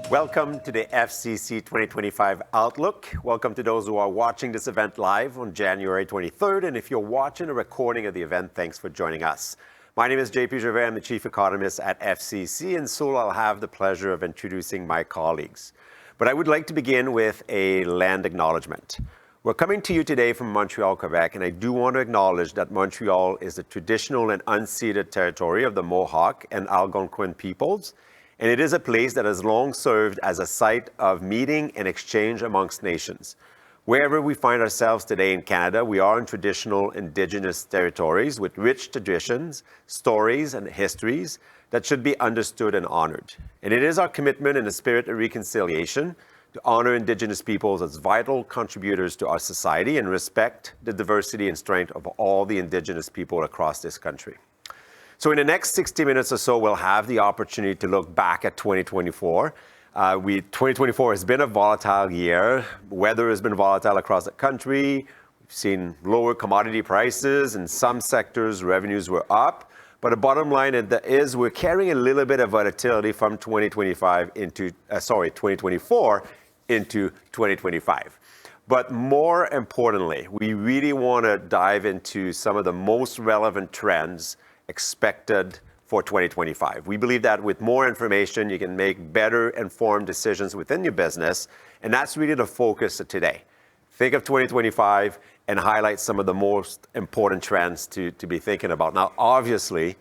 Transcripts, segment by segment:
Welcome to the FCC 2025 Outlook. Welcome to those who are watching this event live on January 23rd. And if you're watching a recording of the event, thanks for joining us. My name is JP Gervais. I'm the Chief Economist at FCC, and so I'll have the pleasure of introducing my colleagues. But I would like to begin with a land acknowledgement. We're coming to you today from Montreal, Quebec, and I do want to acknowledge that Montreal is the traditional and unceded territory of the Mohawk and Algonquin peoples. And it is a place that has long served as a site of meeting and exchange amongst nations. Wherever we find ourselves today in Canada, we are in traditional Indigenous territories with rich traditions, stories, and histories that should be understood and honored. And it is our commitment in the spirit of reconciliation to honor Indigenous peoples as vital contributors to our society and respect the diversity and strength of all the Indigenous people across this country. So in the next 60 minutes or so, we'll have the opportunity to look back at 2024. 2024 has been a volatile year. Weather has been volatile across the country. We've seen lower commodity prices. In some sectors, revenues were up. But the bottom line is we're carrying a little bit of volatility from 2024 into 2025. But more importantly, we really want to dive into some of the most relevant trends expected for 2025. We believe that with more information, you can make better informed decisions within your business. And that's really the focus of today. Think of 2025 and highlight some of the most important trends to be thinking about. Now, obviously,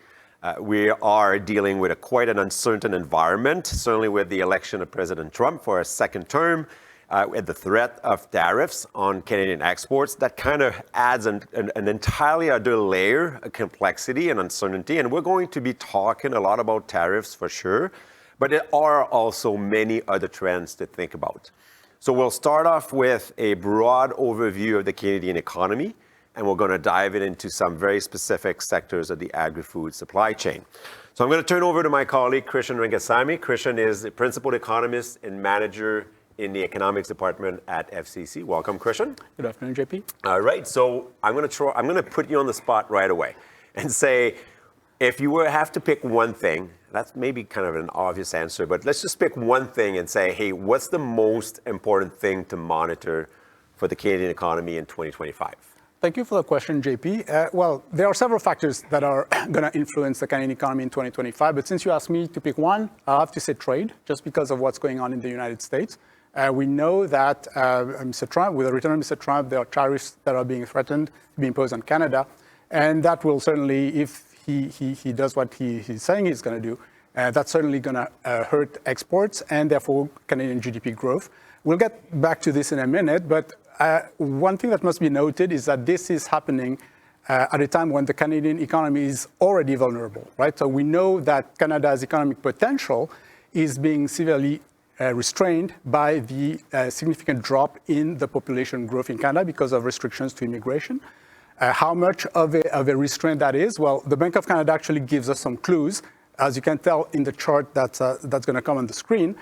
we are dealing with quite an uncertain environment, certainly with the election of President Trump for a second term, with the threat of tariffs on Canadian exports. That kind of adds an entirely other layer of complexity and uncertainty. And we're going to be talking a lot about tariffs for sure, but there are also many other trends to think about. So we'll start off with a broad overview of the Canadian economy, and we're going to dive into some very specific sectors of the agri-food supply chain. So I'm going to turn over to my colleague, Christian Rangasamy. Christian is the principal economist and manager in the economics department at FCC. Welcome, Christian. Good afternoon, JP. All right, so I'm going to put you on the spot right away and say, if you have to pick one thing, that's maybe kind of an obvious answer, but let's just pick one thing and say, hey, what's the most important thing to monitor for the Canadian economy in 2025? Thank you for the question, JP. Well, there are several factors that are going to influence the Canadian economy in 2025, but since you asked me to pick one, I'll have to say trade, just because of what's going on in the United States. We know that Mr. Trump, with the return of Mr. Trump, there are tariffs that are being threatened to be imposed on Canada. And that will certainly, if he does what he's saying he's going to do, that's certainly going to hurt exports and therefore Canadian GDP growth. We'll get back to this in a minute, but one thing that must be noted is that this is happening at a time when the Canadian economy is already vulnerable, right? So we know that Canada's economic potential is being severely restrained by the significant drop in the population growth in Canada because of restrictions to immigration. How much of a restraint that is? Well, the Bank of Canada actually gives us some clues. As you can tell in the chart that's going to come on the screen,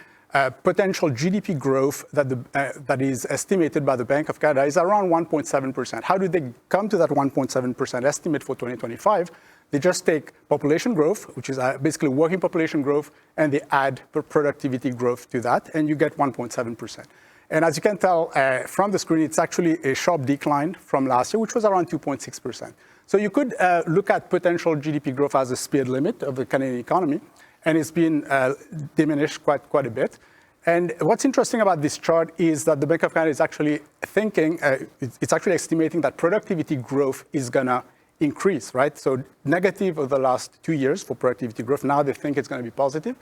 potential GDP growth that is estimated by the Bank of Canada is around 1.7%. How do they come to that 1.7% estimate for 2025? They just take population growth, which is basically working population growth, and they add productivity growth to that, and you get 1.7%. And as you can tell from the screen, it's actually a sharp decline from last year, which was around 2.6%. So you could look at potential GDP growth as a speed limit of the Canadian economy, and it's been diminished quite a bit. And what's interesting about this chart is that the Bank of Canada is actually thinking, it's actually estimating that productivity growth is going to increase, right? So negative over the last 2 years for productivity growth. Now they think it's going to be positive.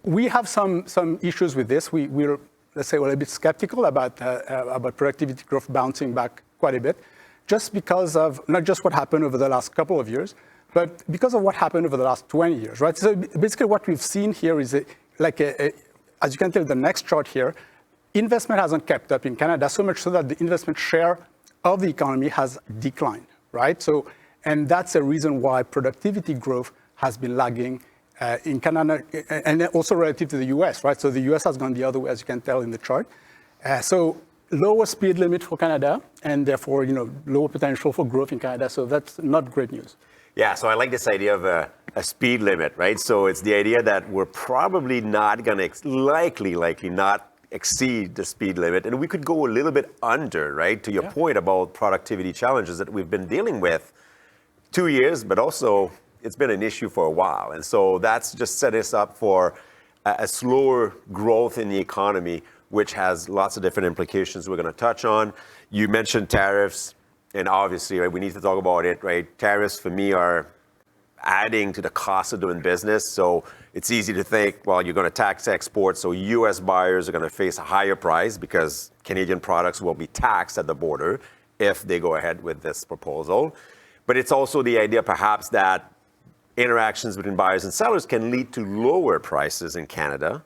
We have some issues with this. We're, let's say, we're a bit skeptical about productivity growth bouncing back quite a bit, just because of not just what happened over the last couple of years, but because of what happened over the last 20 years, right? So basically what we've seen here is as you can tell, the next chart here, investment hasn't kept up in Canada, so much so that the investment share of the economy has declined, right? So, and that's a reason why productivity growth has been lagging in Canada and also relative to the US, right? So the US has gone the other way, as you can tell in the chart. So lower speed limit for Canada, and therefore, lower potential for growth in Canada. So that's not great news. Yeah, so I like this idea of a speed limit, right? So it's the idea that we're probably not going to likely not exceed the speed limit, and we could go a little bit under, right? To your point about productivity challenges that we've been dealing with 2 years, but also it's been an issue for a while, and so that's just set us up for a slower growth in the economy, which has lots of different implications we're going to touch on. You mentioned tariffs. And obviously, right, we need to talk about it, right? Tariffs for me are adding to the cost of doing business. So it's easy to think, well, you're going to tax exports, so U.S. buyers are going to face a higher price because Canadian products will be taxed at the border if they go ahead with this proposal. But it's also the idea perhaps that interactions between buyers and sellers can lead to lower prices in Canada,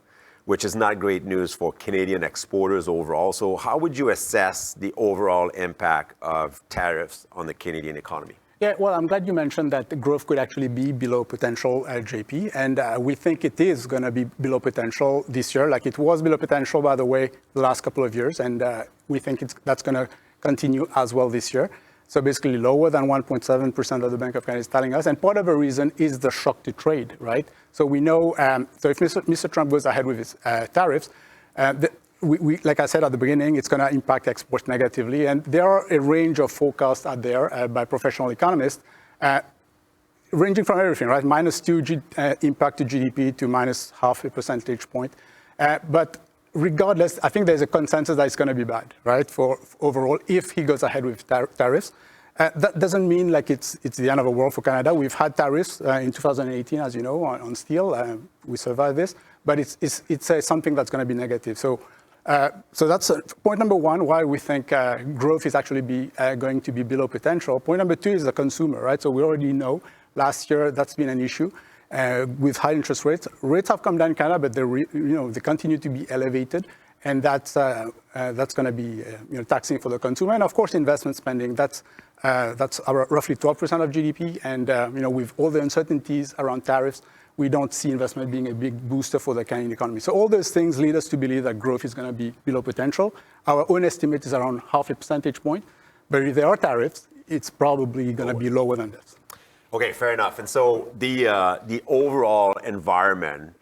which is not great news for Canadian exporters overall. So how would you assess the overall impact of tariffs on the Canadian economy? Yeah, well, I'm glad you mentioned that the growth could actually be below potential at JP, and we think it is going to be below potential this year, like it was below potential, by the way, the last couple of years, and we think that's going to continue as well this year. So basically lower than 1.7% of the Bank of Canada is telling us. And part of the reason is the shock to trade, right? So we know, so if Mr. Trump goes ahead with his tariffs, like I said at the beginning, it's going to impact exports negatively. And there are a range of forecasts out there by professional economists, ranging from everything, right? -2 impact to GDP to -0.5 percentage point. But regardless, I think there's a consensus that it's going to be bad, right, for overall, if he goes ahead with tariffs. That doesn't mean like it's the end of the world for Canada. We've had tariffs in 2018, as you know, on steel. We survived this, but it's something that's going to be negative. So that's point number one, why we think growth is actually going to be below potential. Point number two is the consumer, right? So we already know last year that's been an issue. With high interest rates. Rates have come down in Canada, but they continue to be elevated, and that's going to be taxing for the consumer. And of course, investment spending. That's roughly 12% of GDP, and with all the uncertainties around tariffs, we don't see investment being a big booster for the Canadian economy. So all those things lead us to believe that growth is going to be below potential. Our own estimate is around 0.5 percentage point, but if there are tariffs, it's probably going to be lower than this. Okay, fair enough. And so the overall environment,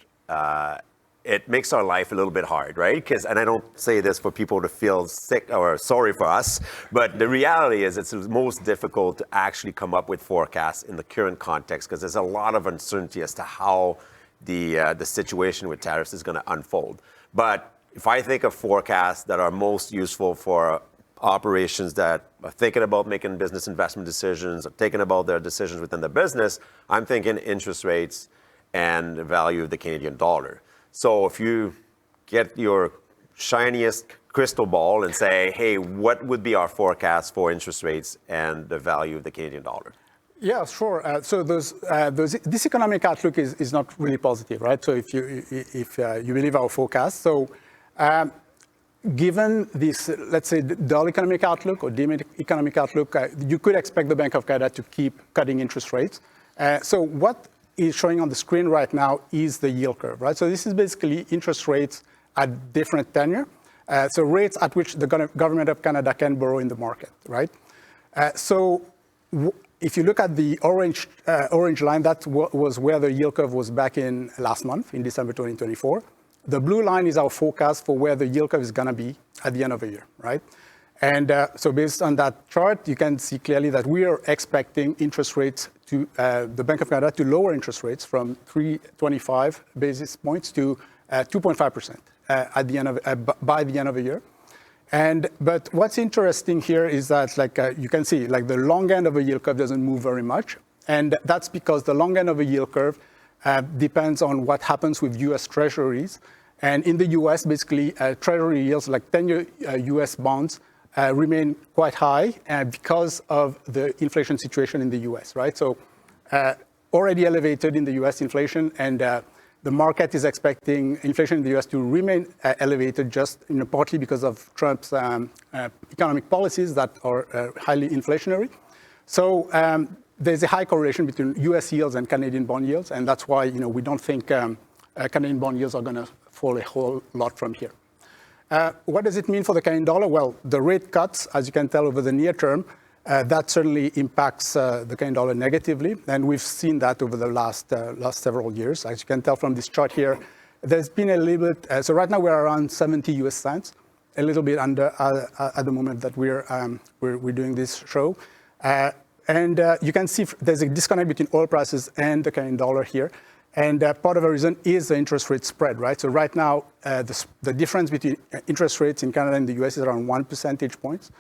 it makes our life a little bit hard, right? And I don't say this for people to feel sick or sorry for us, but the reality is it's most difficult to actually come up with forecasts in the current context because there's a lot of uncertainty as to how the situation with tariffs is going to unfold. But if I think of forecasts that are most useful for operations that are thinking about making business investment decisions or thinking about their decisions within the business, I'm thinking interest rates and the value of the Canadian dollar. So if you get your shiniest crystal ball and say, hey, what would be our forecast for interest rates and the value of the Canadian dollar? Yeah, sure. So this economic outlook is not really positive, right? So if you believe our forecast, so given this, let's say, dull economic outlook or dim economic outlook, you could expect the Bank of Canada to keep cutting interest rates. So what is showing on the screen right now is the yield curve, right? So this is basically interest rates at different tenure. So rates at which the government of Canada can borrow in the market, right? So if you look at the orange line, that was where the yield curve was back in last month, in December 2024. The blue line is our forecast for where the yield curve is going to be at the end of the year, right? And so based on that chart, you can see clearly that we are expecting interest rates to, the Bank of Canada to lower interest rates from 325 basis points to 2.5% by the end of the year. But what's interesting here is that, you can see, the long end of the yield curve doesn't move very much. And that's because the long end of the yield curve depends on what happens with US Treasuries. And in the US, basically, Treasury yields, like 10-year US bonds, remain quite high because of the inflation situation in the US, right? So already elevated in the US inflation, and the market is expecting inflation in the US to remain elevated just partly because of Trump's economic policies that are highly inflationary. So there's a high correlation between US yields and Canadian bond yields, and that's why we don't think Canadian bond yields are going to fall a whole lot from here. What does it mean for the Canadian dollar? Well, the rate cuts, as you can tell over the near term, that certainly impacts the Canadian dollar negatively, and we've seen that over the last several years. As you can tell from this chart here, there's been a little bit, so right now we're around 70 US cents, a little bit under at the moment that we're doing this show. And you can see there's a disconnect between oil prices and the Canadian dollar here. And part of the reason is the interest rate spread, right? So right now, the difference between interest rates in Canada and the US is around 1 percentage point.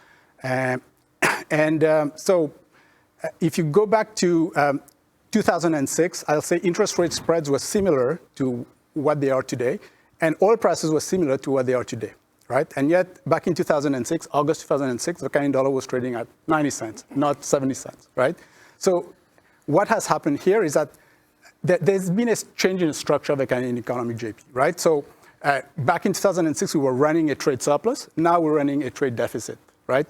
So if you go back to 2006, I'll say interest rate spreads were similar to what they are today, and oil prices were similar to what they are today, right? And yet, back in 2006, August 2006, the Canadian dollar was trading at 90 cents, not 70 cents, right? So what has happened here is that there's been a change in the structure of the Canadian economy, JP, right? So back in 2006, we were running a trade surplus. Now we're running a trade deficit, right?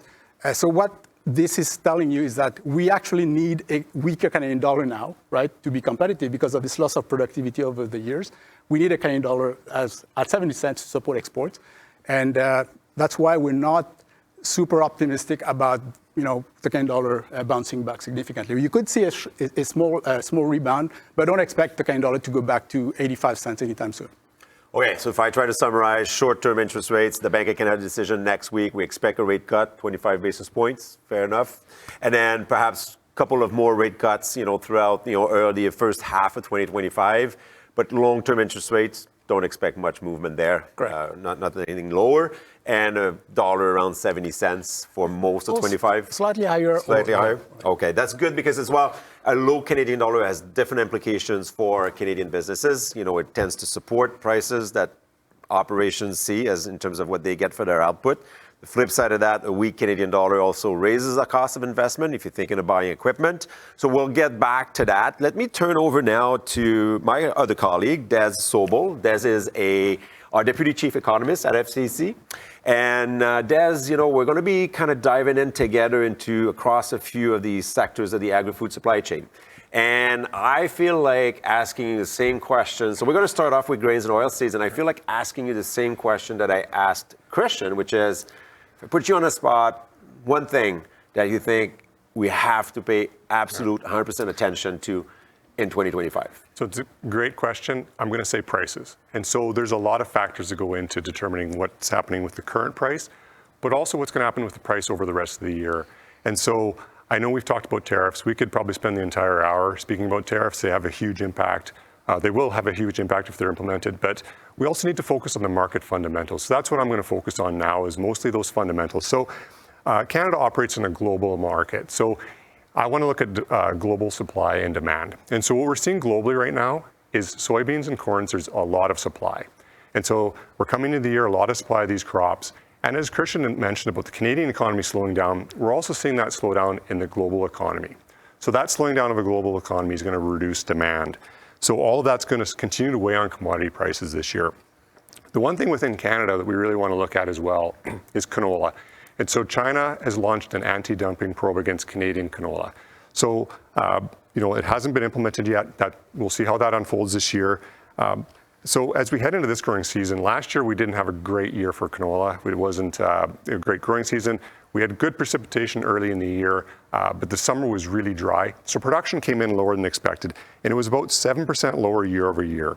So what this is telling you is that we actually need a weaker Canadian dollar now, right, to be competitive because of this loss of productivity over the years. We need a Canadian dollar at 70 cents to support exports. And that's why we're not super optimistic about the Canadian dollar bouncing back significantly. You could see a small rebound, but don't expect the Canadian dollar to go back to 85 cents anytime soon. Okay, so if I try to summarize short-term interest rates, the Bank of Canada decision next week, we expect a rate cut, 25 basis points, fair enough. And then perhaps a couple of more rate cuts, throughout, early first half of 2025. But long-term interest rates, don't expect much movement there. Correct. Not anything lower. And a dollar around 70 cents for most of 25. Slightly higher. Slightly higher. Okay, that's good because as well, a low Canadian dollar has different implications for Canadian businesses. It tends to support prices that operations see as in terms of what they get for their output. The flip side of that, a weak Canadian dollar also raises the cost of investment if you're thinking of buying equipment. So we'll get back to that. Let me turn over now to my other colleague, Des Sobel. Des is our Deputy Chief Economist at FCC. And Des, we're going to be kind of diving in together across a few of these sectors of the agri-food supply chain. And I feel like asking you the same question. So we're going to start off with grains and oilseeds, and I feel like asking you the same question that I asked Christian, which is, if I put you on the spot, one thing that you think we have to pay absolute 100% attention to in 2025? So it's a great question. I'm going to say prices. And so there's a lot of factors that go into determining what's happening with the current price, but also what's going to happen with the price over the rest of the year. And so I know we've talked about tariffs. We could probably spend the entire hour speaking about tariffs. They have a huge impact. They will have a huge impact if they're implemented, but we also need to focus on the market fundamentals. So that's what I'm going to focus on now, is mostly those fundamentals. So Canada operates in a global market. So I want to look at global supply and demand. And so what we're seeing globally right now is soybeans and corn, there's a lot of supply. And so we're coming into the year, a lot of supply of these crops. And as Christian mentioned about the Canadian economy slowing down, we're also seeing that slow down in the global economy. So that slowing down of a global economy is going to reduce demand. So all of that's going to continue to weigh on commodity prices this year. The one thing within Canada that we really want to look at as well is canola. And so China has launched an anti-dumping probe against Canadian canola. So, it hasn't been implemented yet. We'll see how that unfolds this year. So as we head into this growing season, last year we didn't have a great year for canola. It wasn't a great growing season. We had good precipitation early in the year, but the summer was really dry. So production came in lower than expected, and it was about 7% lower year over year.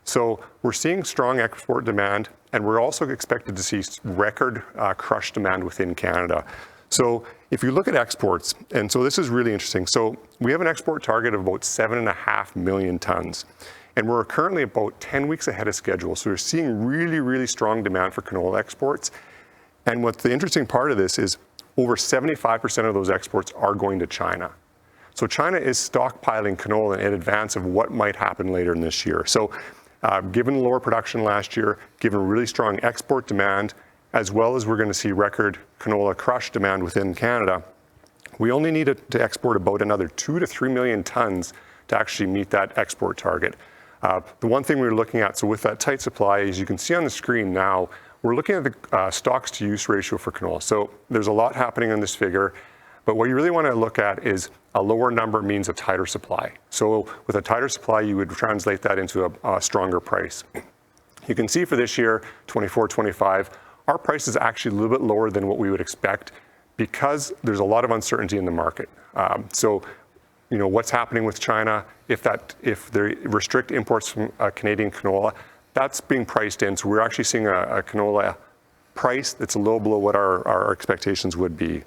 So we're seeing strong export demand, and we're also expected to see record crush demand within Canada. So if you look at exports, and so this is really interesting. So we have an export target of about 7.5 million tons. And we're currently about 10 weeks ahead of schedule. So we're seeing really, really strong demand for canola exports. And what the interesting part of this is over 75% of those exports are going to China. So China is stockpiling canola in advance of what might happen later in this year. So given lower production last year, given really strong export demand, as well as we're going to see record canola crush demand within Canada, we only need to export about another 2 to 3 million tons to actually meet that export target. The one thing we're looking at, so with that tight supply, as you can see on the screen now, we're looking at the stocks to use ratio for canola. So there's a lot happening in this figure, but what you really want to look at is a lower number means a tighter supply. So with a tighter supply, you would translate that into a stronger price. You can see for this year, 24-25, our price is actually a little bit lower than what we would expect because there's a lot of uncertainty in the market. So, what's happening with China, if they restrict imports from Canadian canola, that's being priced in. So we're actually seeing a canola price that's a little below what our expectations would be.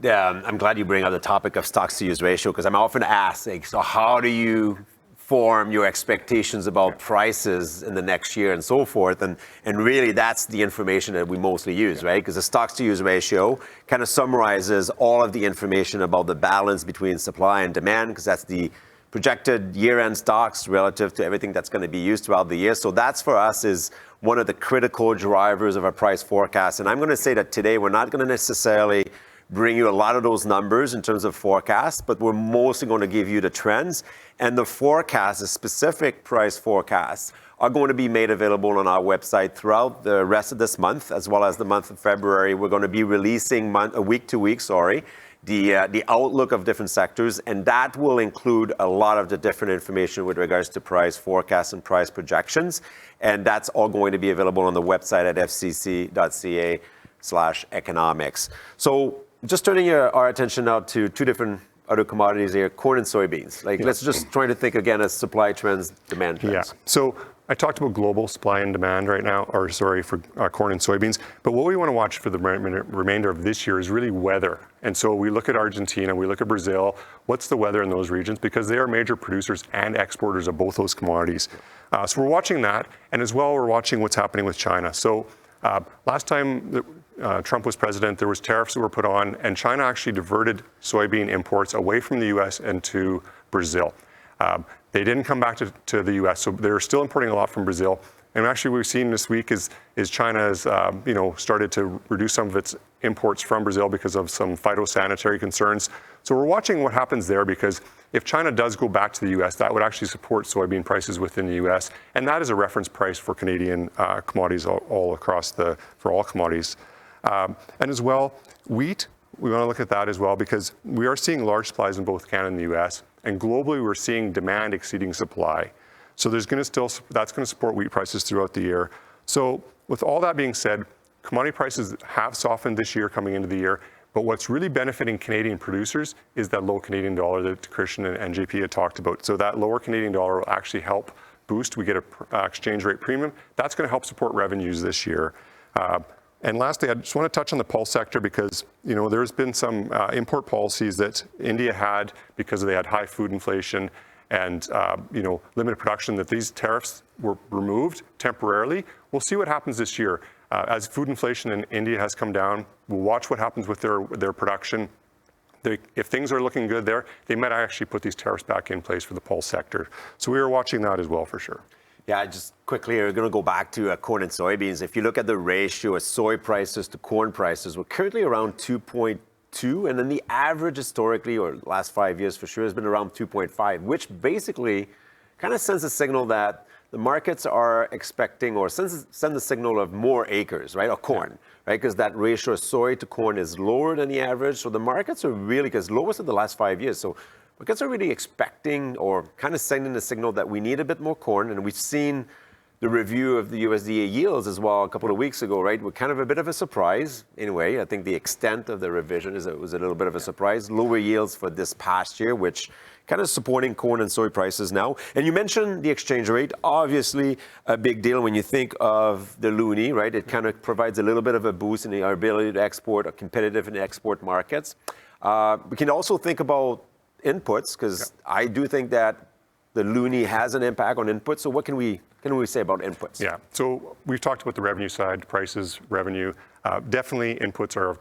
Yeah, I'm glad you bring up the topic of stocks to use ratio, because I'm often asked, like, so how do you form your expectations about prices in the next year and so forth? And really that's the information that we mostly use, right? Because the stocks to use ratio kind of summarizes all of the information about the balance between supply and demand, because that's the projected year-end stocks relative to everything that's going to be used throughout the year. So that's for us is one of the critical drivers of our price forecast. And I'm going to say that today we're not going to necessarily bring you a lot of those numbers in terms of forecasts, but we're mostly going to give you the trends. And the forecasts, the specific price forecasts, are going to be made available on our website throughout the rest of this month, as well as the month of February. We're going to be releasing week to week, the outlook of different sectors, and that will include a lot of the different information with regards to price forecasts and price projections. And that's all going to be available on the website at fcc.ca/economics. So just turning our attention now to two different other commodities here, corn and soybeans. Let's just try to think again as supply trends, demand trends. Yeah. So I talked about global supply and demand right now, for corn and soybeans. But what we want to watch for the remainder of this year is really weather. And so we look at Argentina, we look at Brazil. What's the weather in those regions? Because they are major producers and exporters of both those commodities. So we're watching that. And as well, we're watching what's happening with China. So last time Trump was president, there was tariffs that were put on, and China actually diverted soybean imports away from the U.S. and to Brazil. They didn't come back to the U.S., so they're still importing a lot from Brazil. And actually, what we've seen this week is China has started to reduce some of its imports from Brazil because of some phytosanitary concerns. So we're watching what happens there, because if China does go back to the U.S., that would actually support soybean prices within the U.S., and that is a reference price for Canadian commodities all across for all commodities. And as well, wheat, we want to look at that as well, because we are seeing large supplies in both Canada and the U.S., and globally we're seeing demand exceeding supply. So that's going to support wheat prices throughout the year. So with all that being said, commodity prices have softened this year coming into the year, but what's really benefiting Canadian producers is that low Canadian dollar that Christian and JP had talked about. So that lower Canadian dollar will actually help boost. We get an exchange rate premium. That's going to help support revenues this year. And lastly, I just want to touch on the pulse sector, because there's been some import policies that India had because they had high food inflation and limited production, that these tariffs were removed temporarily. We'll see what happens this year. As food inflation in India has come down, we'll watch what happens with their production. If things are looking good there, they might actually put these tariffs back in place for the pulse sector. So we are watching that as well for sure. Yeah, just quickly, we're going to go back to corn and soybeans. If you look at the ratio of soy prices to corn prices, we're currently around 2.2, and then the average historically, or last 5 years for sure, has been around 2.5, which basically kind of sends a signal that the markets are expecting, or send the signal of more acres, right, of corn, right, because that ratio of soy to corn is lower than the average. So the markets are really, because lowest of the last 5 years. So markets are really expecting, or kind of sending the signal that we need a bit more corn. And we've seen the review of the USDA yields as well a couple of weeks ago, right? We're kind of a bit of a surprise. Anyway, I think the extent of the revision was a little bit of a surprise. Lower yields for this past year, which kind of supporting corn and soy prices now. And you mentioned the exchange rate, obviously a big deal when you think of the loonie, right? It kind of provides a little bit of a boost in our ability to export, or competitive in export markets. We can also think about inputs, because I do think that the loonie has an impact on inputs. So what can we say about inputs? Yeah, so we've talked about the revenue side, prices, revenue. Definitely inputs are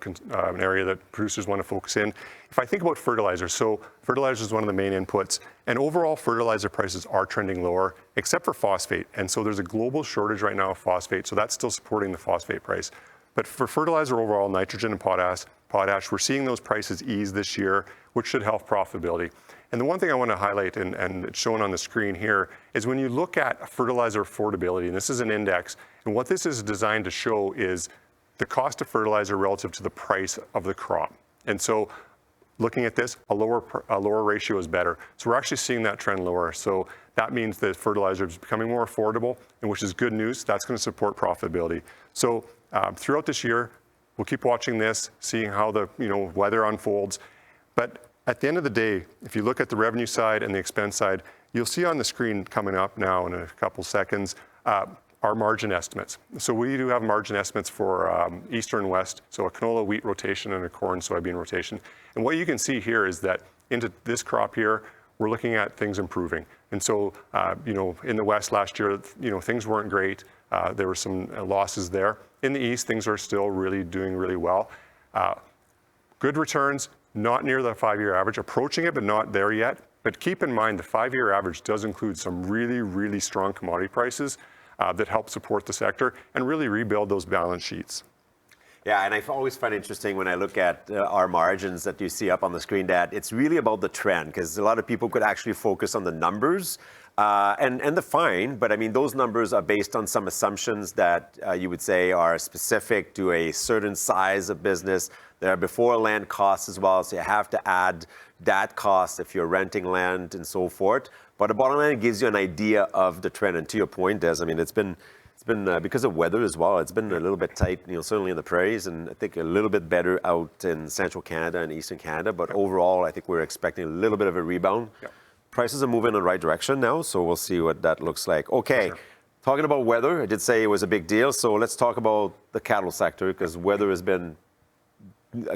an area that producers want to focus in. If I think about fertilizer, so fertilizer is one of the main inputs, and overall fertilizer prices are trending lower, except for phosphate. And so there's a global shortage right now of phosphate, so that's still supporting the phosphate price. But for fertilizer overall, nitrogen and potash, we're seeing those prices ease this year, which should help profitability. And the one thing I want to highlight, and it's shown on the screen here, is when you look at fertilizer affordability, and this is an index, and what this is designed to show is the cost of fertilizer relative to the price of the crop. And so looking at this, a lower ratio is better. So we're actually seeing that trend lower. So that means that fertilizer is becoming more affordable, and which is good news. That's going to support profitability. So throughout this year, we'll keep watching this, seeing how the weather unfolds. But at the end of the day, if you look at the revenue side and the expense side, you'll see on the screen coming up now in a couple seconds our margin estimates. So we do have margin estimates for Eastern West, so a canola wheat rotation and a corn soybean rotation. And what you can see here is that into this crop here, we're looking at things improving. And so, in the West last year, things weren't great. There were some losses there. In the East, things are still doing really well. Good returns, not near the 5-year average, approaching it, but not there yet. But keep in mind, the 5-year average does include some really, really strong commodity prices that help support the sector and really rebuild those balance sheets. Yeah, and I always find it interesting when I look at our margins that you see up on the screen that it's really about the trend, because a lot of people could actually focus on the numbers and the fine, but I mean, those numbers are based on some assumptions that you would say are specific to a certain size of business. There are before land costs as well, so you have to add that cost if you're renting land and so forth. But the bottom line, it gives you an idea of the trend. And to your point, Des, I mean, it's been because of weather as well, it's been a little bit tight, certainly in the prairies, and I think a little bit better out in central Canada and eastern Canada. But overall, I think we're expecting a little bit of a rebound. Yep. Prices are moving in the right direction now, so we'll see what that looks like. Okay, sure. Talking about weather, I did say it was a big deal, so let's talk about the cattle sector, because weather has been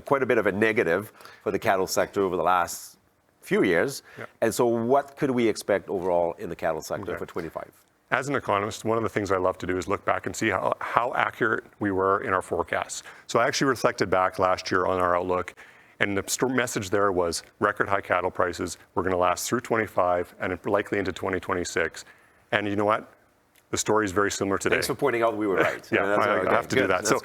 quite a bit of a negative for the cattle sector over the last few years. Yep. And so what could we expect overall in the cattle sector for 25? As an economist, one of the things I love to do is look back and see how accurate we were in our forecasts. So I actually reflected back last year on our outlook, and the message there was record high cattle prices were going to last through 25 and likely into 2026. And you know what? The story is very similar today. Thanks for pointing out we were right. Yeah, I have to do that. So,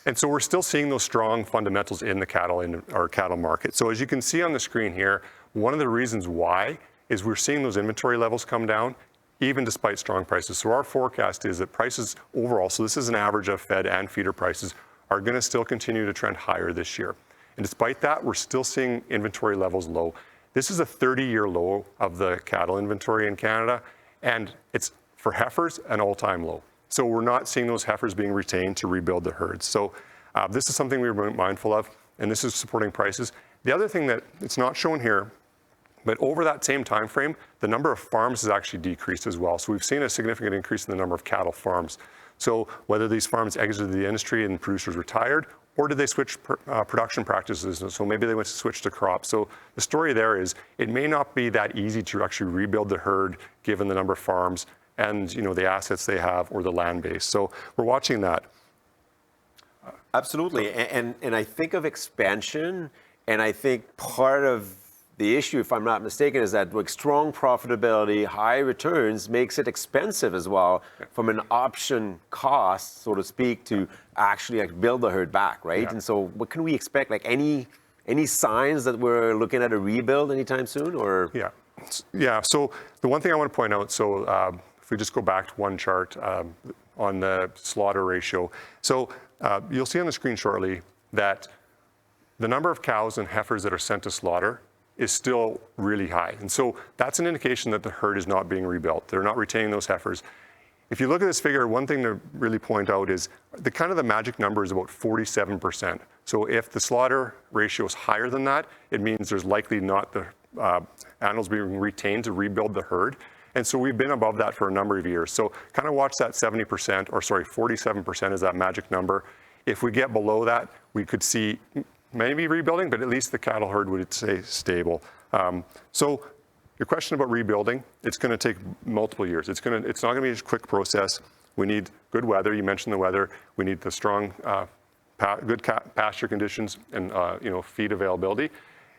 and so we're still seeing those strong fundamentals in the cattle market. So as you can see on the screen here, one of the reasons why is we're seeing those inventory levels come down, even despite strong prices. So our forecast is that prices overall, so this is an average of fed and feeder prices, are going to still continue to trend higher this year. And despite that, we're still seeing inventory levels low. This is a 30-year low of the cattle inventory in Canada, and it's for heifers an all-time low. So we're not seeing those heifers being retained to rebuild the herds. So this is something we were mindful of, and this is supporting prices. The other thing that it's not shown here, but over that same time frame, the number of farms has actually decreased as well. So we've seen a significant increase in the number of cattle farms. So whether these farms exited the industry and producers retired, or did they switch production practices? So maybe they went to switch to crops. So the story there is it may not be that easy to actually rebuild the herd given the number of farms and the assets they have or the land base. So we're watching that. Absolutely, and I think of expansion, and I think part of the issue, if I'm not mistaken, is that with strong profitability, high returns makes it expensive as well from an option cost, so to speak, to actually build the herd back, right? Yeah. And so what can we expect? Like any signs that we're looking at a rebuild anytime soon, or? Yeah, so the one thing I want to point out, so if we just go back to one chart on the slaughter ratio. So you'll see on the screen shortly that the number of cows and heifers that are sent to slaughter is still really high. And so that's an indication that the herd is not being rebuilt. They're not retaining those heifers. If you look at this figure, one thing to really point out is the magic number is about 47%. So if the slaughter ratio is higher than that, it means there's likely not the animals being retained to rebuild the herd. And so we've been above that for a number of years. So kind of watch that 47% is that magic number. If we get below that, we could see maybe rebuilding, but at least the cattle herd would stay stable. So your question about rebuilding, it's going to take multiple years. It's not going to be a quick process. We need good weather. You mentioned the weather. We need the strong, good pasture conditions and feed availability.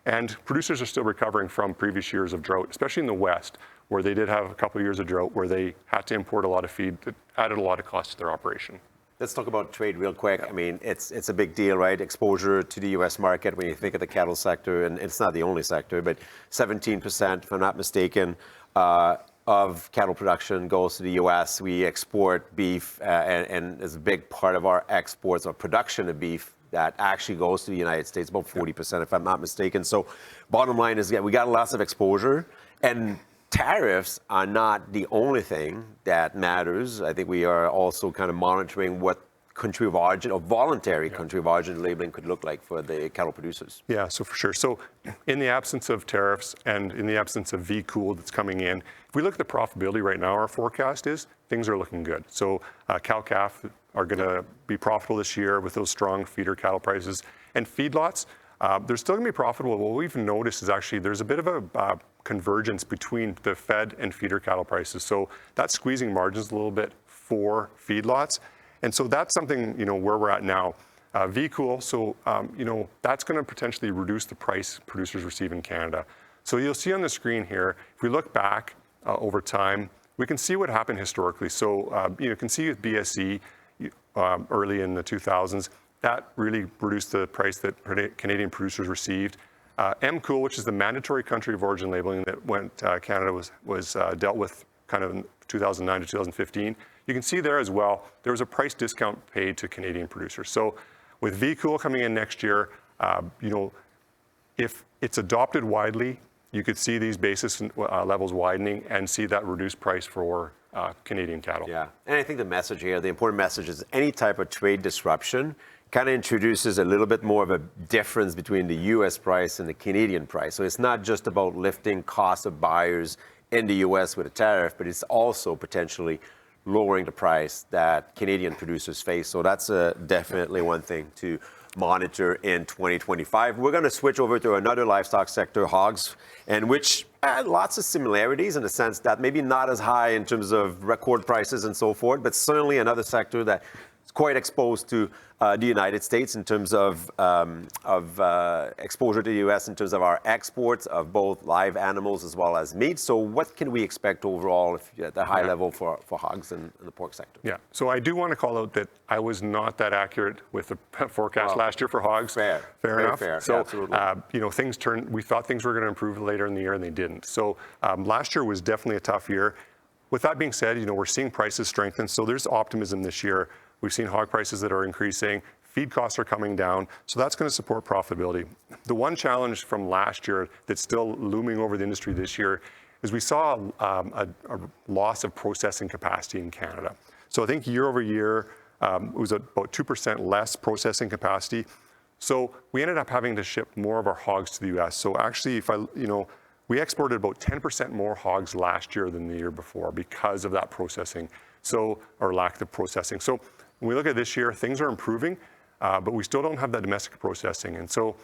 And producers are still recovering from previous years of drought, especially in the West, where they did have a couple of years of drought where they had to import a lot of feed that added a lot of cost to their operation. Let's talk about trade real quick. I mean, it's a big deal, right? Exposure to the U.S. market when you think of the cattle sector, and it's not the only sector, but 17%, if I'm not mistaken, of cattle production goes to the U.S. We export beef, and it's a big part of our exports or production of beef that actually goes to the United States, about 40%, if I'm not mistaken. So bottom line is, we got lots of exposure, and tariffs are not the only thing that matters. I think we are also kind of monitoring what country of origin or voluntary country of origin labeling could look like for the cattle producers. Yeah, so for sure. So in the absence of tariffs and in the absence of V-Cool that's coming in, if we look at the profitability right now, our forecast is things are looking good. So cow-calf are going to be profitable this year with those strong feeder cattle prices. And feedlots, they're still going to be profitable. What we've noticed is actually there's a bit of a convergence between the fed and feeder cattle prices. So that's squeezing margins a little bit for feedlots. And so that's something, where we're at now. V-Cool, so, that's going to potentially reduce the price producers receive in Canada. So you'll see on the screen here, if we look back over time, we can see what happened historically. So, you can see with BSE early in the 2000s, that really reduced the price that Canadian producers received. MCOOL, which is the mandatory country of origin labeling that Canada was dealt with kind of in 2009 to 2015. You can see there as well, there was a price discount paid to Canadian producers. So with V-Cool coming in next year, if it's adopted widely, you could see these basis levels widening and see that reduced price for Canadian cattle. Yeah, and I think the message here, the important message is any type of trade disruption kind of introduces a little bit more of a difference between the U.S. price and the Canadian price. So it's not just about lifting costs of buyers in the U.S. with a tariff, but it's also potentially lowering the price that Canadian producers face. So that's definitely one thing to monitor in 2025. We're going to switch over to another livestock sector, hogs, and which lots of similarities in the sense that maybe not as high in terms of record prices and so forth, but certainly another sector that is quite exposed to the United States in terms of exposure to the U.S. in terms of our exports of both live animals as well as meat. So what can we expect overall at the high level for hogs and the pork sector? Yeah, so I do want to call out that I was not that accurate with the forecast last year for hogs. Fair enough. Fair. So, absolutely. Things turned, we thought things were going to improve later in the year and they didn't. So last year was definitely a tough year. With that being said, we're seeing prices strengthen. So there's optimism this year. We've seen hog prices that are increasing. Feed costs are coming down, so that's going to support profitability. The one challenge from last year that's still looming over the industry this year is we saw a loss of processing capacity in Canada. So I think year over year, it was about 2% less processing capacity. So we ended up having to ship more of our hogs to the U.S. So actually, we exported about 10% more hogs last year than the year before because of that processing, or lack of processing. So when we look at this year, things are improving. But we still don't have that domestic processing. And so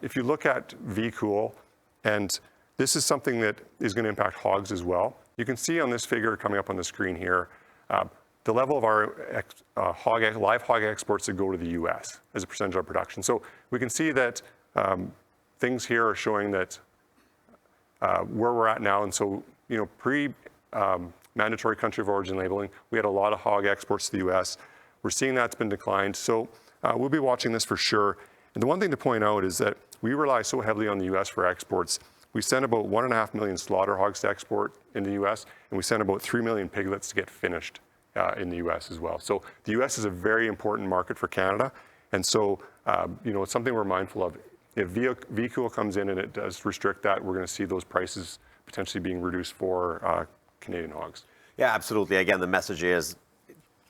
if you look at V-Cool, and this is something that is going to impact hogs as well, you can see on this figure coming up on the screen here, the level of our live hog exports that go to the U.S. as a percentage of our production. So we can see that things here are showing that where we're at now. And so, pre-mandatory country of origin labeling, we had a lot of hog exports to the U.S. We're seeing that's been declined. So we'll be watching this for sure. And the one thing to point out is that we rely so heavily on the U.S. for exports. We send about 1.5 million slaughter hogs to export in the U.S., and we send about 3 million piglets to get finished in the U.S. as well. So the U.S. is a very important market for Canada. And so, it's something we're mindful of. If V-Cool comes in and it does restrict that, we're going to see those prices potentially being reduced for Canadian hogs. Yeah, absolutely. Again, the message is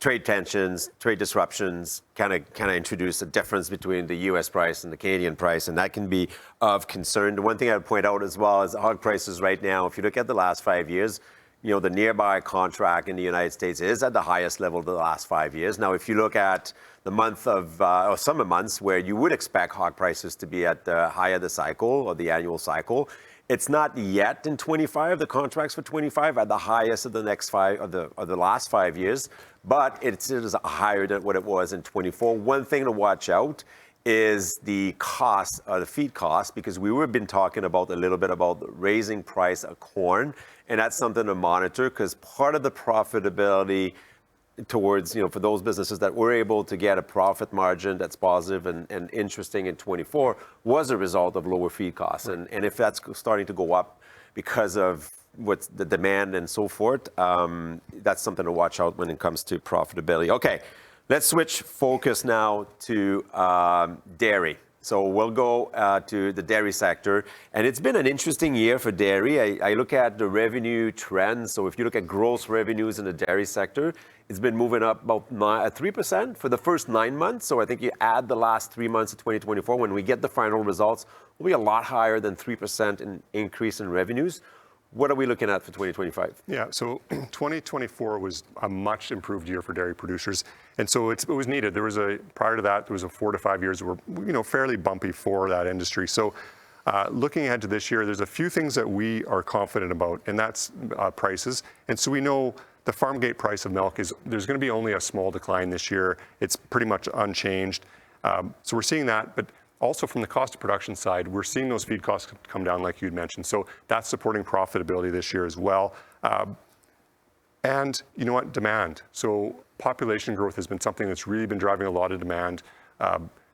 trade tensions, trade disruptions kind of introduce a difference between the U.S. price and the Canadian price, and that can be of concern. The one thing I would point out as well is hog prices right now, if you look at the last 5 years, the nearby contract in the United States is at the highest level of the last 5 years. Now, if you look at the month of, or summer months where you would expect hog prices to be at the high of the cycle or the annual cycle, it's not yet in 25, the contracts for 25 at the highest of the next of the last 5 years, but it is higher than what it was in 24. One thing to watch out is the cost, the feed cost, because we have been talking about a little bit about raising price of corn, and that's something to monitor because part of the profitability towards, for those businesses that were able to get a profit margin that's positive and interesting in 24 was a result of lower feed costs. And if that's starting to go up because of what's the demand and so forth, that's something to watch out when it comes to profitability. Okay, let's switch focus now to dairy. So we'll go to the dairy sector. And it's been an interesting year for dairy. I look at the revenue trends. So if you look at gross revenues in the dairy sector, it's been moving up about 3% for the first 9 months. So I think you add the last 3 months of 2024, when we get the final results, we'll be a lot higher than 3% in increase in revenues. What are we looking at for 2025? Yeah, so 2024 was a much improved year for dairy producers. And so it was needed. Prior to that, there was 4 to 5 years that were fairly bumpy for that industry. So looking ahead to this year, there's a few things that we are confident about, and that's prices. And so we know the farm gate price of milk there's going to be only a small decline this year. It's pretty much unchanged. So we're seeing that, but also from the cost of production side, we're seeing those feed costs come down like you'd mentioned. So that's supporting profitability this year as well. And you know what, demand. So population growth has been something that's really been driving a lot of demand.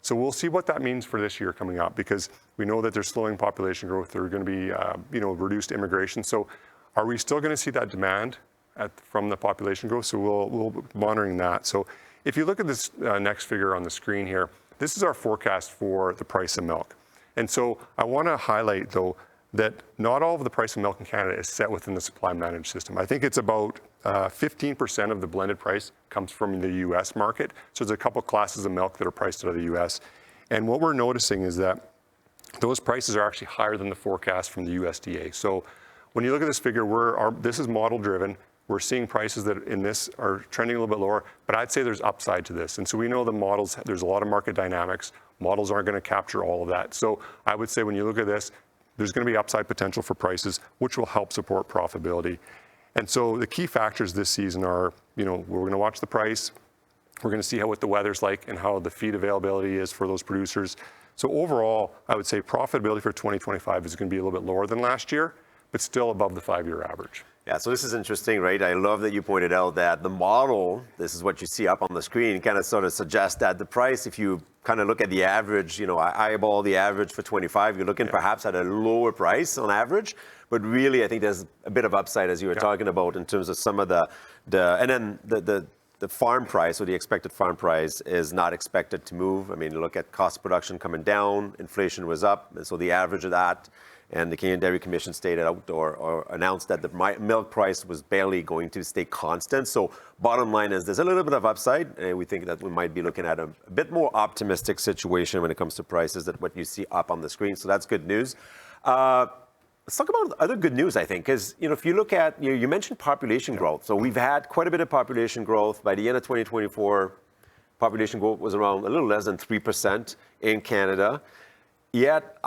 So we'll see what that means for this year coming up, because we know that there's slowing population growth. There's going to be reduced immigration. So are we still going to see that demand from the population growth? So we'll be monitoring that. So if you look at this next figure on the screen here, this is our forecast for the price of milk. And so I want to highlight, though, that not all of the price of milk in Canada is set within the supply managed system. I think it's about 15% of the blended price comes from the US market. So there's a couple classes of milk that are priced out of the US. And what we're noticing is that those prices are actually higher than the forecast from the USDA. So when you look at this figure, this is model driven. We're seeing prices that in this are trending a little bit lower, but I'd say there's upside to this. And so we know the models, there's a lot of market dynamics. Models aren't going to capture all of that. So I would say when you look at this, there's going to be upside potential for prices, which will help support profitability. And so the key factors this season are, we're going to watch the price. We're going to see what the weather's like and how the feed availability is for those producers. So overall, I would say profitability for 2025 is going to be a little bit lower than last year, but still above the 5-year average. Yeah, so this is interesting, right? I love that you pointed out that the model, this is what you see up on the screen, kind of sort of suggests that the price, if you kind of look at the average, I eyeball the average for 25, you're looking perhaps at a lower price on average, but really I think there's a bit of upside, as you were talking about, in terms of some of and then the farm price, or the expected farm price, is not expected to move. I mean, look at cost of production coming down, inflation was up, and so the average of that. And the Canadian Dairy Commission stated out or announced that the milk price was barely going to stay constant. So bottom line is there's a little bit of upside, and we think that we might be looking at a bit more optimistic situation when it comes to prices than what you see up on the screen. So that's good news. Let's talk about other good news, I think, because if you look at, you mentioned population growth. So we've had quite a bit of population growth. By the end of 2024, population growth was around a little less than 3% in Canada. Yet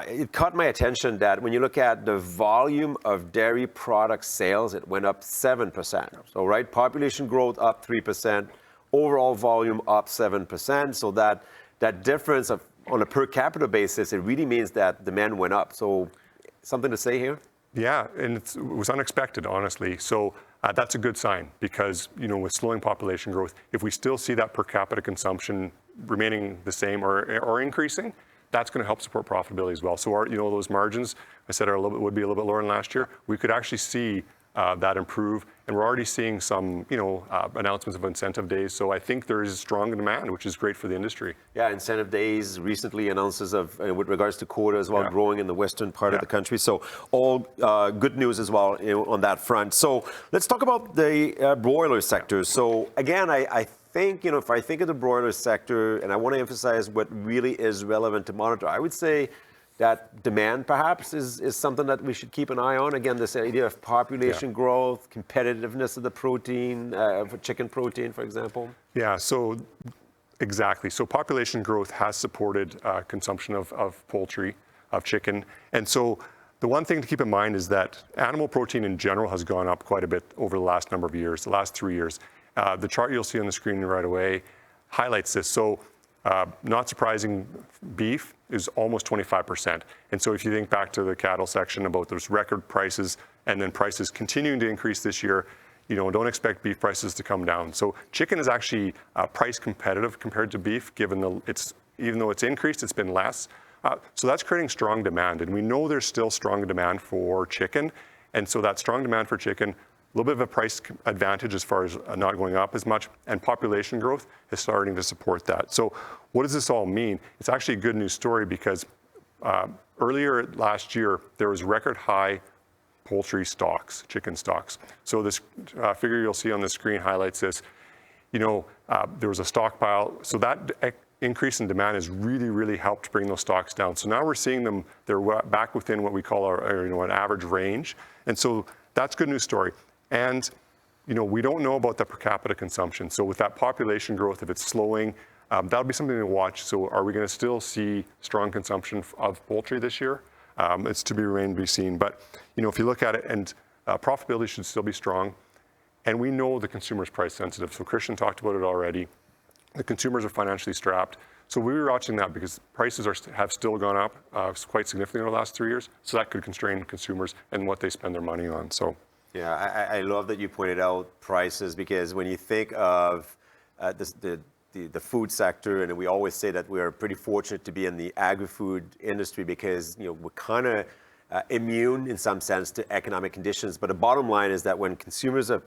it caught my attention that when you look at the volume of dairy product sales, it went up 7%. So, population growth up 3%, overall volume up 7%. So that difference on a per capita basis, it really means that demand went up. So something to say here? Yeah, and it was unexpected, honestly. So that's a good sign, because with slowing population growth, if we still see that per capita consumption remaining the same or increasing, that's going to help support profitability as well. So those margins, I said, would be a little bit lower than last year. We could actually see that improve, and we're already seeing some announcements of incentive days. So I think there is strong demand, which is great for the industry. Yeah, incentive days recently announces with regards to quota as well, growing in the western part of the country. So all good news as well on that front. So let's talk about the broiler sector. So again, I think, if I think of the broiler sector, and I want to emphasize what really is relevant to monitor, I would say that demand perhaps is something that we should keep an eye on. Again, this idea of population growth, competitiveness of the protein, for chicken protein, for example. Yeah, so exactly. So population growth has supported consumption of poultry, of chicken. And so the one thing to keep in mind is that animal protein in general has gone up quite a bit over the last number of years, the last 3 years. The chart you'll see on the screen right away highlights this. So not surprising, beef is almost 25%. And so if you think back to the cattle section about those record prices and then prices continuing to increase this year, don't expect beef prices to come down. So chicken is actually price competitive compared to beef, even though it's increased, it's been less. So that's creating strong demand. And we know there's still strong demand for chicken. And so that strong demand for chicken, little bit of a price advantage as far as not going up as much, and population growth is starting to support that. So what does this all mean? It's actually a good news story because earlier last year, there was record high poultry stocks, chicken stocks. So this figure you'll see on the screen highlights this. There was a stockpile. So that increase in demand has really, really helped bring those stocks down. So now we're seeing them, they're back within what we call an average range. And so that's a good news story. And we don't know about the per capita consumption. So with that population growth, if it's slowing, that'll be something to watch. So are we going to still see strong consumption of poultry this year? It's to be seen. But if you look at it, and profitability should still be strong. And we know the consumer's price sensitive. So Christian talked about it already. The consumers are financially strapped. So we were watching that because prices have still gone up quite significantly over the last 3 years. So that could constrain consumers and what they spend their money on. So. Yeah, I love that you pointed out prices, because when you think of the food sector, and we always say that we are pretty fortunate to be in the agri-food industry because we're kind of immune in some sense to economic conditions. But the bottom line is that when consumers are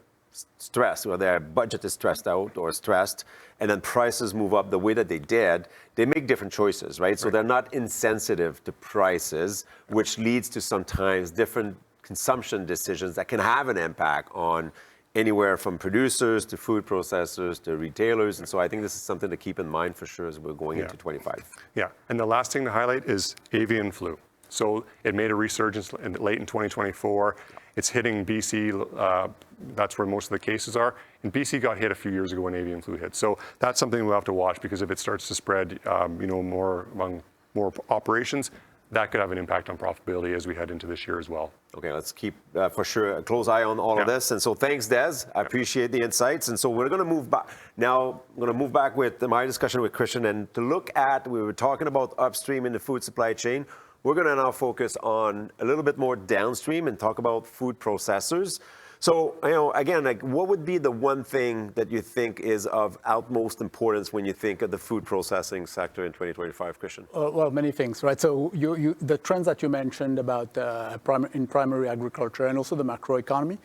stressed, or their budget is stressed out or stressed, and then prices move up the way that they did, they make different choices, right? So they're not insensitive to prices, which leads to sometimes different consumption decisions that can have an impact on anywhere from producers to food processors to retailers. And so I think this is something to keep in mind for sure as we're going into 25. Yeah, and the last thing to highlight is avian flu. So it made a resurgence late in 2024. It's hitting BC, that's where most of the cases are. And BC got hit a few years ago when avian flu hit. So that's something we'll have to watch, because if it starts to spread, more among more operations, that could have an impact on profitability as we head into this year as well. Okay, let's keep, for sure, a close eye on all of this. And so thanks, Des. I appreciate the insights. And so we're going to move back. Now, I'm going to move back with my discussion with Christian and to look at, we were talking about upstream in the food supply chain. We're going to now focus on a little bit more downstream and talk about food processors. So, again, what would be the one thing that you think is of utmost importance when you think of the food processing sector in 2025, Christian? Well, many things, right? So the trends that you mentioned about in primary agriculture and also the macroeconomy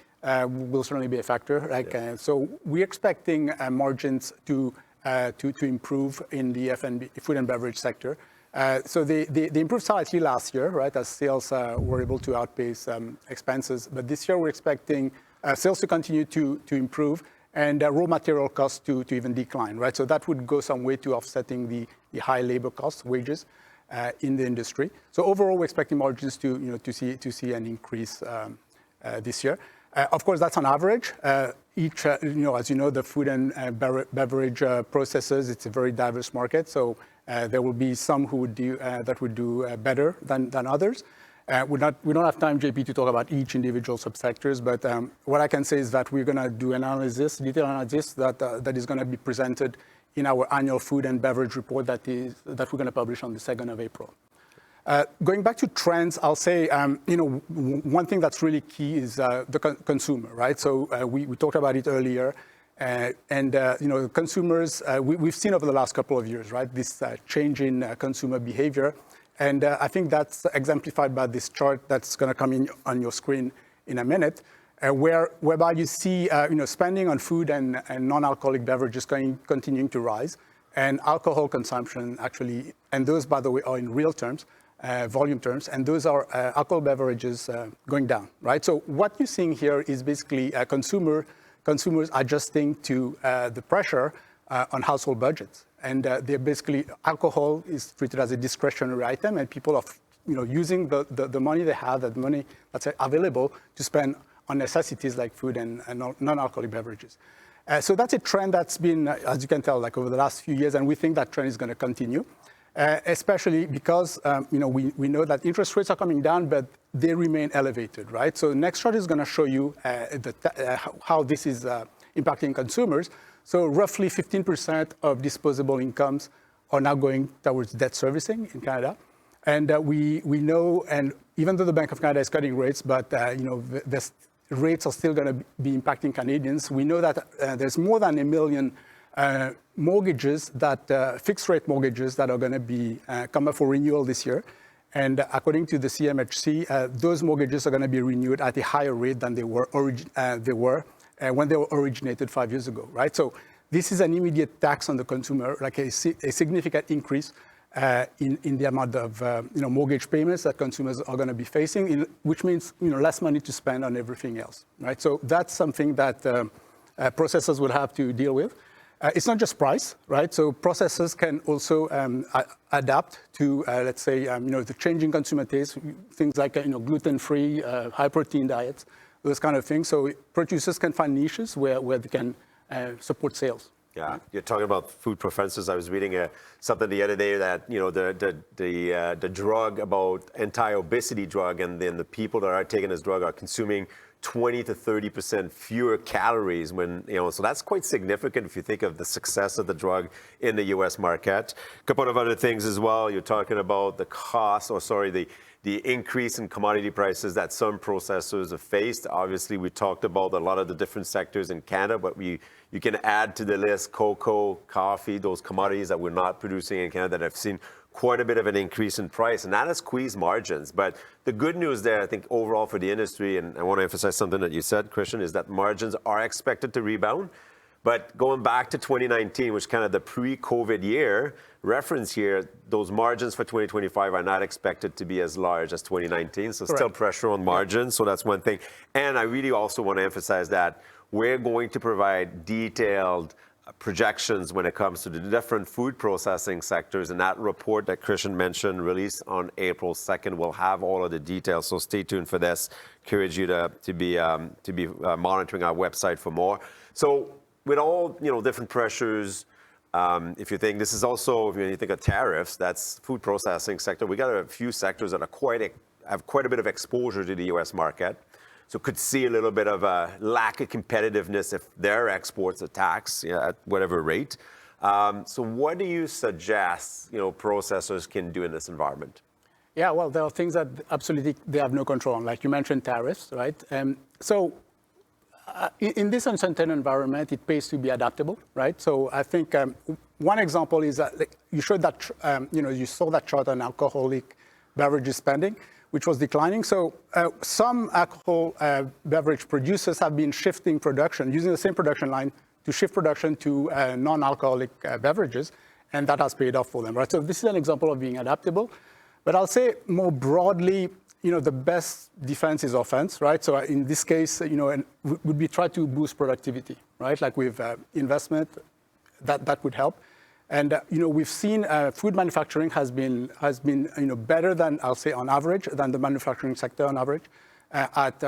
will certainly be a factor. So we're expecting margins to improve in the F&B, food and beverage sector. So they improved slightly last year, right, as sales were able to outpace expenses. But this year we're expecting sales to continue to improve and raw material costs to even decline, right? So that would go some way to offsetting the high labor costs, wages in the industry. So overall, we're expecting margins to see an increase this year. Of course, that's on average. Each, as you know, the food and beverage processors, it's a very diverse market. So there will be some who would do better than others. We don't have time, JP, to talk about each individual subsectors, but what I can say is that we're going to do an analysis, detailed analysis that is going to be presented in our annual food and beverage report that we're going to publish on the 2nd of April. Going back to trends, I'll say, one thing that's really key is the consumer, right? So we talked about it earlier. Consumers, we've seen over the last couple of years, right, this change in consumer behavior. And I think that's exemplified by this chart that's going to come in on your screen in a minute, whereby you see spending on food and non-alcoholic beverages continuing to rise, and alcohol consumption actually, and those, by the way, are in real terms, volume terms, and those are alcohol beverages going down, right? So what you're seeing here is basically consumers adjusting to the pressure on household budgets. And they're basically, alcohol is treated as a discretionary item, and people are using the money they have, the money that's available to spend on necessities like food and non-alcoholic beverages. So that's a trend that's been, as you can tell, like over the last few years, and we think that trend is going to continue, especially because we know that interest rates are coming down, but they remain elevated, right? So next chart is going to show you how this is impacting consumers. So roughly 15% of disposable incomes are now going towards debt servicing in Canada. And we know, and even though the Bank of Canada is cutting rates, but the rates are still going to be impacting Canadians. We know that there's more than 1 million mortgages, fixed rate mortgages that are going to be come up for renewal this year. And according to the CMHC, those mortgages are going to be renewed at a higher rate than they were when they were originated 5 years ago, right? So this is an immediate tax on the consumer, like a significant increase in the amount of mortgage payments that consumers are going to be facing, which means less money to spend on everything else, right? So that's something that processors will have to deal with. It's not just price, right? So processors can also adapt to, let's say, the changing consumer tastes, things like gluten-free, high-protein diets, those kind of things. So producers can find niches where they can support sales. Yeah, you're talking about food preferences. I was reading something the other day that the drug about anti-obesity drug, and then the people that are taking this drug are consuming 20 to 30% fewer calories when, so that's quite significant if you think of the success of the drug in the US market. A couple of other things as well. You're talking about the increase in commodity prices that some processors have faced. Obviously, we talked about a lot of the different sectors in Canada, but you can add to the list cocoa, coffee, those commodities that we're not producing in Canada that have seen quite a bit of an increase in price, and that has squeezed margins. But the good news there, I think, overall for the industry, and I want to emphasize something that you said, Christian, is that margins are expected to rebound. But going back to 2019, which is kind of the pre-COVID year, reference here, those margins for 2025 are not expected to be as large as 2019. So Correct. Still pressure on margins. So that's one thing. And I really also want to emphasize that we're going to provide detailed projections when it comes to the different food processing sectors. And that report that Christian mentioned, released on April 2nd, will have all of the details. So stay tuned for this. Encourage you to be monitoring our website for more. So with all different pressures, if you think this is also, if you think of tariffs, that's food processing sector. We got a few sectors that are have quite a bit of exposure to the U.S. market. So could see a little bit of a lack of competitiveness if their exports are taxed at whatever rate. So what do you suggest processors can do in this environment? Yeah, well, there are things that absolutely they have no control on, like you mentioned tariffs, right? In this uncertain environment, it pays to be adaptable, right? So I think one example is that you showed that you saw that chart on alcoholic beverages spending, which was declining. So some alcohol beverage producers have been shifting production, using the same production line to shift production to non-alcoholic beverages, and that has paid off for them, right? So this is an example of being adaptable. But I'll say more broadly, the best defense is offense, right? So in this case, would be try to boost productivity, right? Like with investment, that would help. And we've seen food manufacturing has been better than, I'll say, on average, than the manufacturing sector on average at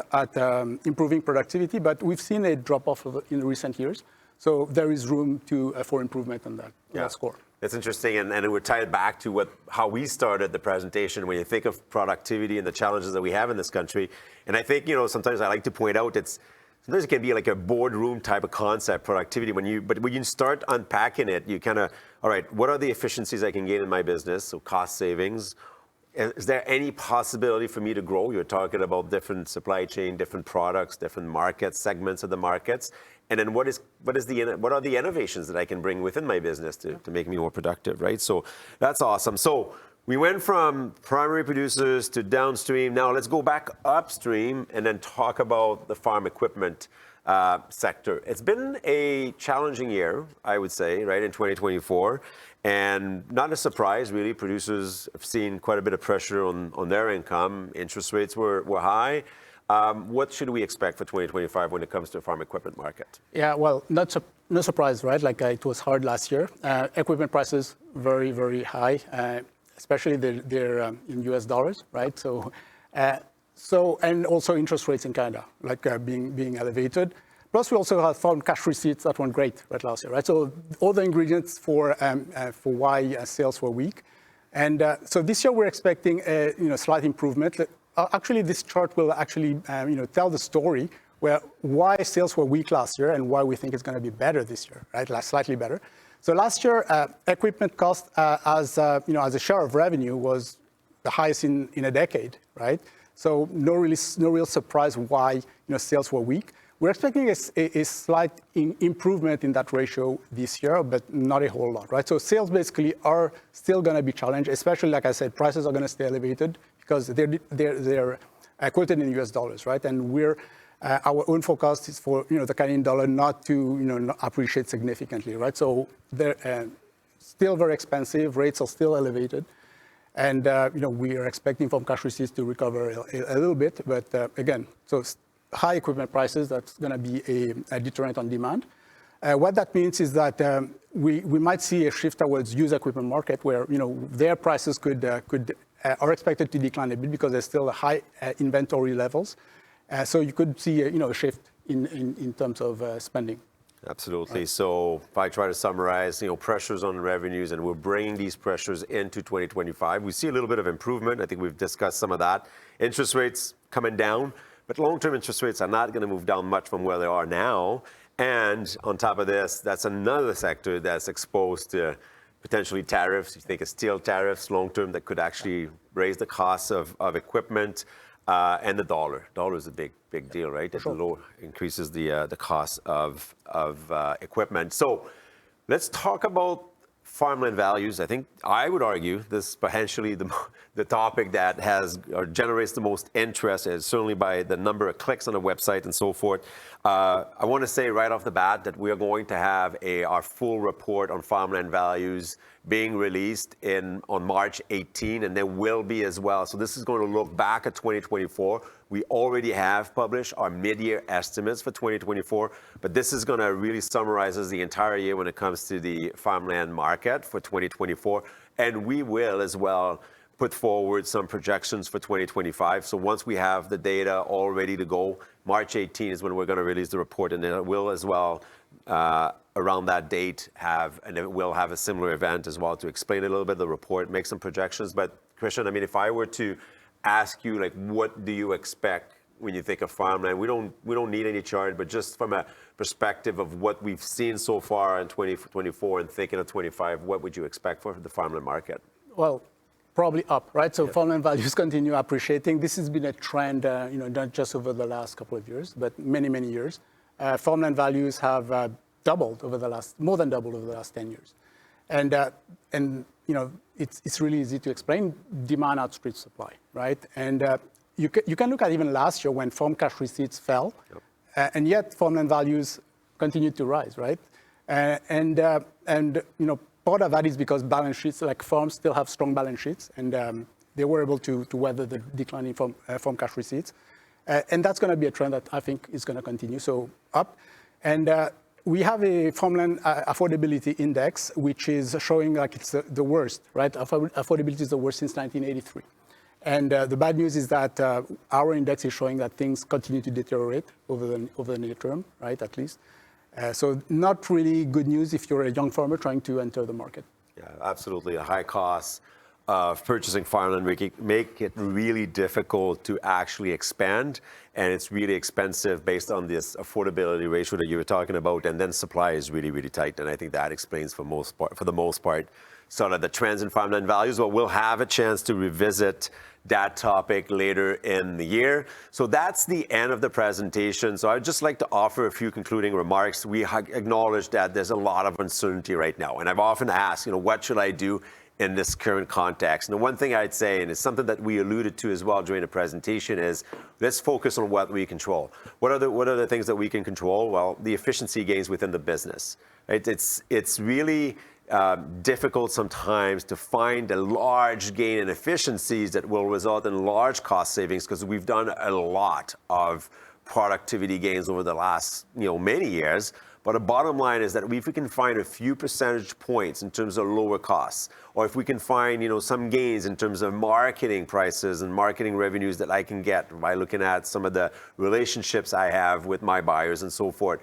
improving productivity. But we've seen a drop off in recent years, so there is room for improvement on that score. That's interesting, and it would tie it back to how we started the presentation. When you think of productivity and the challenges that we have in this country, and I think sometimes I like to point out sometimes it can be like a boardroom type of concept, productivity. But when you start unpacking it, you kind of, all right, what are the efficiencies I can gain in my business? So cost savings. Is there any possibility for me to grow? You're talking about different supply chain, different products, different markets, segments of the markets. And then what are the innovations that I can bring within my business to make me more productive, right? So that's awesome. So we went from primary producers to downstream. Now let's go back upstream and then talk about the farm equipment sector. It's been a challenging year, I would say, right, in 2024. And not a surprise, really. Producers have seen quite a bit of pressure on their income. Interest rates were high. What should we expect for 2025 when it comes to the farm equipment market? Yeah, well, no surprise, right? Like it was hard last year. Equipment prices very, very high, especially they're in US dollars, right? So and also interest rates in Canada, like being elevated. Plus, we also have found cash receipts that weren't great last year, right? So all the ingredients for why sales were weak. And so this year we're expecting a slight improvement. Actually, this chart will actually tell the story why sales were weak last year and why we think it's going to be better this year, right? Slightly better. So last year, equipment cost as a share of revenue was the highest in a decade, right? So no real surprise why sales were weak. we're expecting a slight improvement in that ratio this year, but not a whole lot, right? So sales basically are still going to be challenged, especially, like I said, prices are going to stay elevated because they're quoted in US dollars, right? And our own forecast is for the Canadian dollar not to not appreciate significantly, right? So they're still very expensive, rates are still elevated, and we are expecting from cash receipts to recover a little bit, but again, so high equipment prices, that's going to be a deterrent on demand. What that means is that we might see a shift towards used equipment market where their prices are expected to decline a bit because there's still high inventory levels. So you could see a shift in terms of spending. Absolutely. Right. So if I try to summarize, pressures on revenues, and we're bringing these pressures into 2025. We see a little bit of improvement. I think we've discussed some of that. Interest rates coming down, but long-term interest rates are not going to move down much from where they are now. And on top of this, that's another sector that's exposed to potentially tariffs. You think of steel tariffs long-term that could actually raise the costs of equipment. And the dollar. Dollar is a big deal, right? It increases the cost of equipment. So let's talk about farmland values. I think I would argue this is potentially the topic that generates the most interest, certainly by the number of clicks on the website and so forth. I want to say right off the bat that we are going to have our full report on farmland values being released on March 18, and there will be as well. So this is going to look back at 2024. We already have published our mid-year estimates for 2024, but this is going to really summarize the entire year when it comes to the farmland market for 2024. And we will as well put forward some projections for 2025. So once we have the data all ready to go, March 18 is when we're going to release the report, and then it will as well around that date and it will have a similar event as well to explain a little bit of the report, make some projections. But Christian, I mean, if I were to ask you, what do you expect when you think of farmland? We don't need any chart, but just from a perspective of what we've seen so far in 2024 and thinking of 25, what would you expect for the farmland market? Well, probably up, right? So farmland values continue appreciating. This has been a trend, not just over the last couple of years, but many, many years. Farmland values have more than doubled over the last 10 years. And it's really easy to explain. Demand outstrips supply, right? And you can look at even last year when farm cash receipts fell, and yet farmland values continued to rise, right? And part of that is because balance sheets, like farms, still have strong balance sheets, and they were able to weather the decline in farm cash receipts. And that's going to be a trend that I think is going to continue, so up. And we have a farmland affordability index, which is showing like it's the worst, right? Affordability is the worst since 1983. And the bad news is that our index is showing that things continue to deteriorate over the near term, right, at least. So not really good news if you're a young farmer trying to enter the market. Yeah, absolutely. A high cost of purchasing farmland make it really difficult to actually expand, and it's really expensive based on this affordability ratio that you were talking about, and then supply is really, really tight, and I think that explains for the most part sort of the trends in farmland values. But we'll have a chance to revisit that topic later in the year. So that's the end of the presentation. So I'd just like to offer a few concluding remarks. We acknowledge that there's a lot of uncertainty right now, and I've often asked, what should I do in this current context? And the one thing I'd say, and it's something that we alluded to as well during the presentation, is let's focus on what we control. What are the things that we can control? Well, the efficiency gains within the business. Right? It's really difficult sometimes to find a large gain in efficiencies that will result in large cost savings, because we've done a lot of productivity gains over the last many years. But the bottom line is that if we can find a few percentage points in terms of lower costs, or if we can find some gains in terms of marketing prices and marketing revenues that I can get by looking at some of the relationships I have with my buyers and so forth,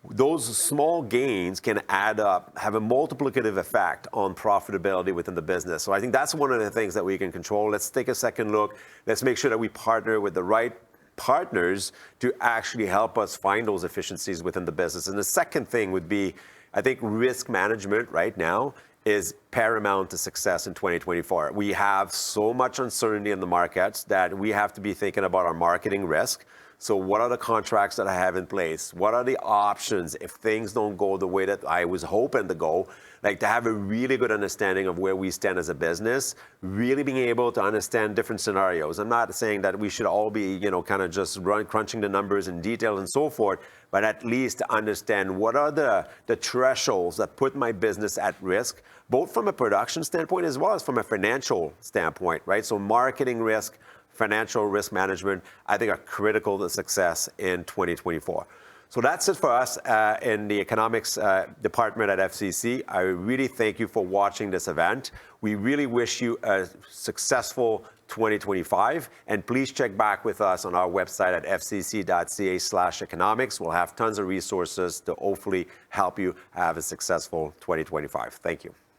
those small gains can add up, have a multiplicative effect on profitability within the business. So I think that's one of the things that we can control. Let's take a second look. Let's make sure that we partner with the right partners to actually help us find those efficiencies within the business. And the second thing would be, I think risk management right now is paramount to success in 2024. We have so much uncertainty in the markets that we have to be thinking about our marketing risk. So what are the contracts that I have in place? What are the options if things don't go the way that I was hoping to go? Like to have a really good understanding of where we stand as a business, really being able to understand different scenarios. I'm not saying that we should all be, kind of just crunching the numbers in detail and so forth, but at least to understand what are the thresholds that put my business at risk, both from a production standpoint as well as from a financial standpoint, right? So marketing risk, financial risk management, I think are critical to success in 2024. So that's it for us in the economics department at FCC. I really thank you for watching this event. We really wish you a successful 2025. And please check back with us on our website at fcc.ca/economics. We'll have tons of resources to hopefully help you have a successful 2025. Thank you.